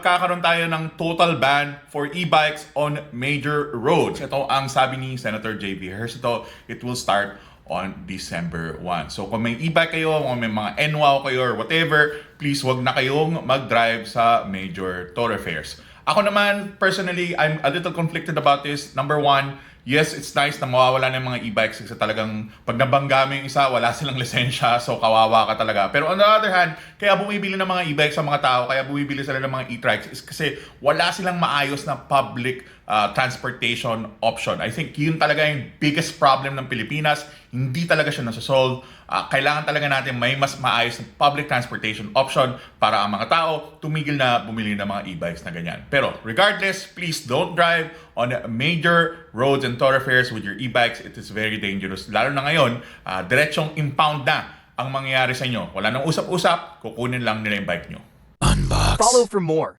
Kakaroon tayo ng total ban for e-bikes on major roads. Ito ang sabi ni Senator J.B. Ejercito. It will start on December 1. So kung may e-bike kayo, kung may mga NWOW kayo or whatever, please wag na kayong mag-drive sa major thoroughfares. Ako naman, personally, I'm a little conflicted about this. Number one, yes, it's nice na mawawala ng mga e-bikes kasi talagang pag nabangga mo yung isa, wala silang lisensya, so kawawa ka talaga. Pero on the other hand, kaya bumibili ng mga e-bikes sa mga tao, kaya bumibili sila ng mga e-trikes is kasi wala silang maayos na public transportation option. I think yun talaga yung biggest problem ng Pilipinas. Hindi talaga siya nasa-solve. Kailangan talaga natin may mas maayos na public transportation option para ang mga tao tumigil na bumili ng mga e-bikes na ganyan. Pero regardless, please don't drive on major roads and thoroughfares with your e-bikes. It is very dangerous. Lalo na ngayon, diretsong impound na ang mangyayari sa inyo. Wala nang usap-usap, kukunin lang nila yung bike nyo. Follow for more.